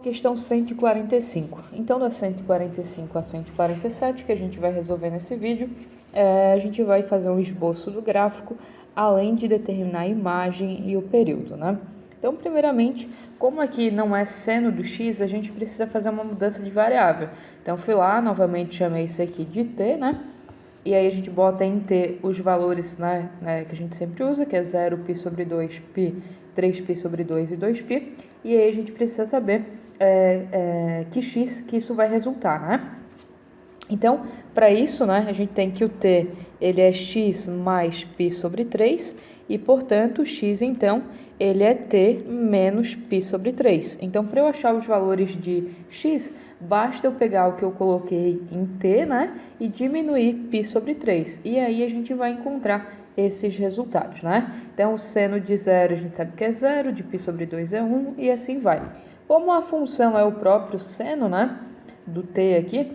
Questão 145. Então, da 145 a 147, que a gente vai resolver nesse vídeo, a gente vai fazer um esboço do gráfico, além de determinar a imagem e o período, né? Então, primeiramente, como aqui não é seno do x, a gente precisa fazer uma mudança de variável. Então, fui lá, novamente chamei isso aqui de t, né? E aí a gente bota em t os valores, né, que a gente sempre usa, que é 0π sobre 2π, 3π sobre 2 e 2π. E aí a gente precisa saber que x que isso vai resultar, né? Então, para isso, né, a gente tem que o t ele é x mais π sobre 3 e, portanto, o x, então, ele é t menos π sobre 3. Então, para eu achar os valores de x, basta eu pegar o que eu coloquei em t, né, e diminuir π sobre 3. E aí a gente vai encontrar esses resultados, né? Então, o seno de 0 a gente sabe que é 0, de π sobre 2 é 1 e assim vai. Como a função é o próprio seno, né, do t aqui,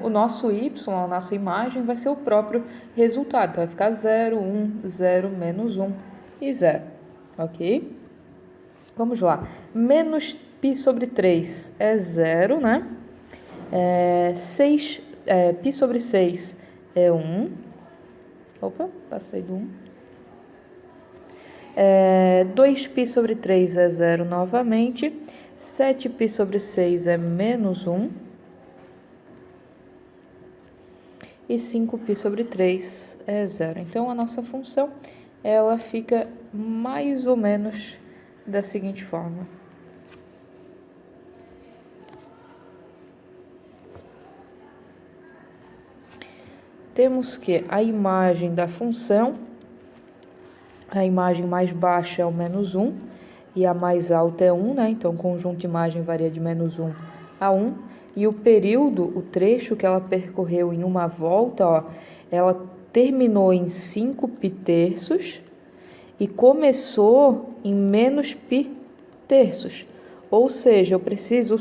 o nosso y, a nossa imagem, vai ser o próprio resultado. Então, vai ficar 0, 1, 0, menos 1 e 0, ok? Vamos lá. Menos π sobre 3 é 0, né? Π sobre 6 é 1. Opa, passei do 1. 2π sobre 3 é 0 novamente. 7π sobre 6 é menos 1. E 5π sobre 3 é 0. Então, a nossa função, ela fica mais ou menos da seguinte forma. Temos que a imagem da função, a imagem mais baixa é o menos 1 e a mais alta é 1, né? Então, o conjunto de imagem varia de menos 1 a 1. E o período, o trecho que ela percorreu em uma volta, ó, ela terminou em 5π terços e começou em menos π terços. Ou seja, eu preciso,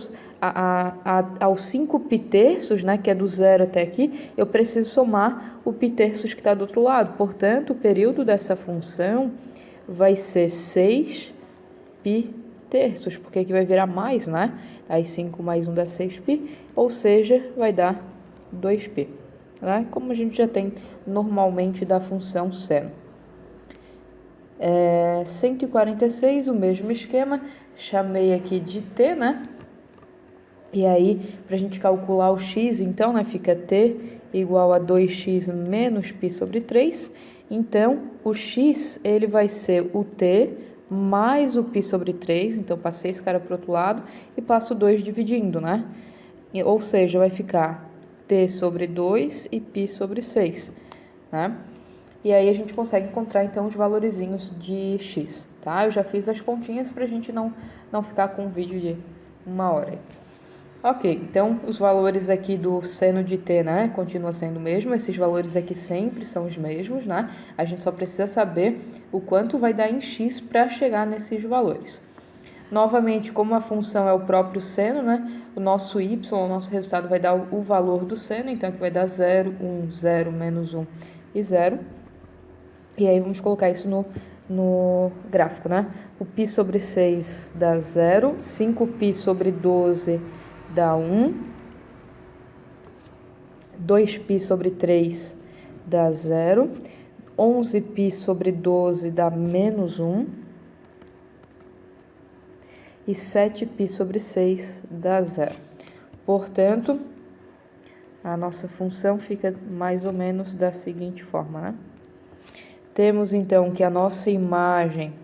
aos 5π terços, né, que é do 0 até aqui, eu preciso somar o π terços que está do outro lado. Portanto, o período dessa função vai ser 6π terços, porque aqui vai virar mais, né? Aí 5 mais 1 dá 6π, ou seja, vai dar 2π, né? Como a gente já tem normalmente da função seno. 146, o mesmo esquema, chamei aqui de t, né? E aí, para a gente calcular o x, então, né, fica t igual a 2x menos π sobre 3. Então, o x, ele vai ser o t mais o π sobre 3, então passei esse cara para o outro lado e passo 2 dividindo, né? Ou seja, vai ficar t sobre 2 e π sobre 6, né? E aí a gente consegue encontrar, então, os valorezinhos de x, tá? Eu já fiz as continhas para a gente não ficar com um vídeo de 1 hora. Ok, então, os valores aqui do seno de t, né, continua sendo o mesmo. Esses valores aqui sempre são os mesmos, né? A gente só precisa saber o quanto vai dar em x para chegar nesses valores. Novamente, como a função é o próprio seno, né, o nosso y, o nosso resultado vai dar o valor do seno, então aqui vai dar 0, 1, 0, menos 1 e 0. E aí vamos colocar isso no gráfico, né? O π sobre 6 dá 0, 5π sobre 12 dá 1, 2π sobre 3 dá 0, 11π sobre 12 dá menos 1 e 7π sobre 6 dá 0. Portanto, a nossa função fica mais ou menos da seguinte forma, né? Temos, então, que a nossa imagem,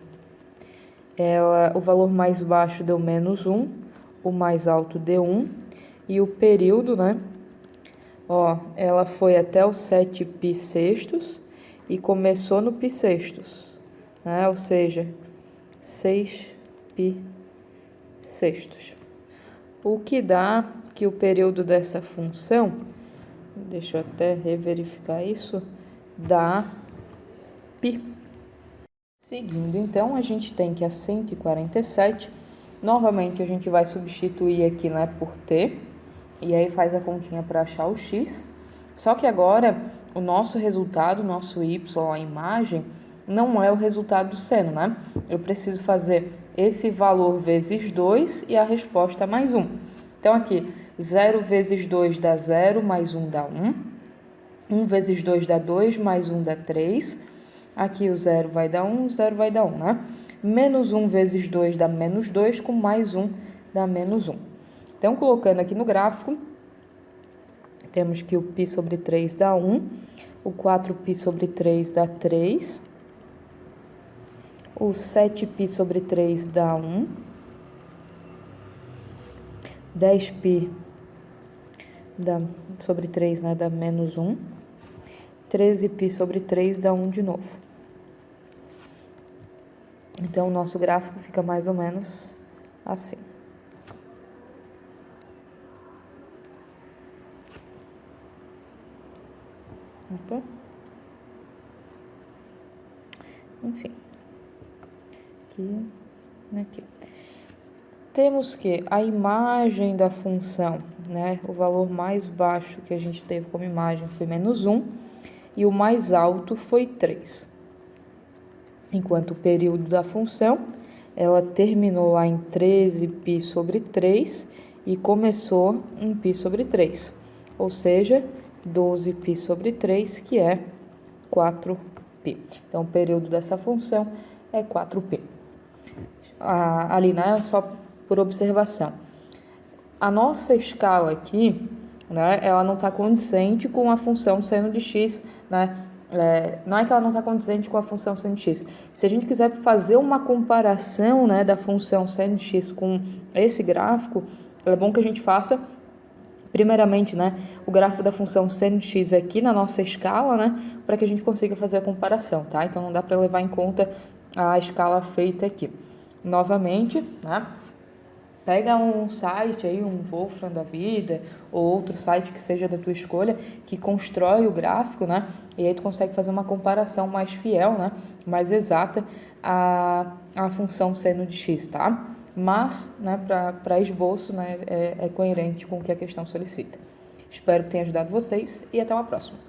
o valor mais baixo deu menos 1, o mais alto deu 1, e o período, né? Ó, ela foi até o 7π sextos e começou no π sextos, né? Ou seja, 6π sextos. O que dá que o período dessa função, deixa eu até reverificar isso, dá π. Seguindo, então, a gente tem que a 147, novamente a gente vai substituir aqui, né, por t, e aí faz a continha para achar o x, só que agora o nosso resultado, o nosso y, a imagem, não é o resultado do seno, né? Eu preciso fazer esse valor vezes 2 e a resposta mais 1. Então, aqui, 0 vezes 2 dá 0, mais 1 dá 1. 1 vezes 2 dá 2, mais 1 dá 3. Aqui o 0 vai dar 1, o 0 vai dar 1, né? Menos 1 vezes 2 dá menos 2, com mais 1 dá menos 1. Então, colocando aqui no gráfico, temos que o π sobre 3 dá 1, o 4π sobre 3 dá 3, o 7π sobre 3 dá 1, 10π sobre 3, né, dá menos 1, 13π sobre 3 dá 1 de novo. Então, o nosso gráfico fica mais ou menos assim. Opa. Enfim. Aqui. Temos que a imagem da função, né, o valor mais baixo que a gente teve como imagem foi menos 1 e o mais alto foi 3. Enquanto o período da função, ela terminou lá em 13π sobre 3 e começou em π sobre 3, ou seja, 12π sobre 3, que é 4π. Então, o período dessa função é 4π. Ali, né, só por observação. A nossa escala aqui, né, ela não está condizente com a função seno de x, né? Não é que ela não está condizente com a função seno de x. Se a gente quiser fazer uma comparação, né, da função seno de x com esse gráfico, é bom que a gente faça, primeiramente, né, o gráfico da função seno de x aqui na nossa escala, né, para que a gente consiga fazer a comparação, tá? Então, não dá para levar em conta a escala feita aqui. Novamente, né, pega um site aí, um Wolfram da vida, ou outro site que seja da tua escolha, que constrói o gráfico, né? E aí tu consegue fazer uma comparação mais fiel, né? Mais exata a função seno de x, tá? Mas, né, para esboço, né, é coerente com o que a questão solicita. Espero que tenha ajudado vocês e até uma próxima.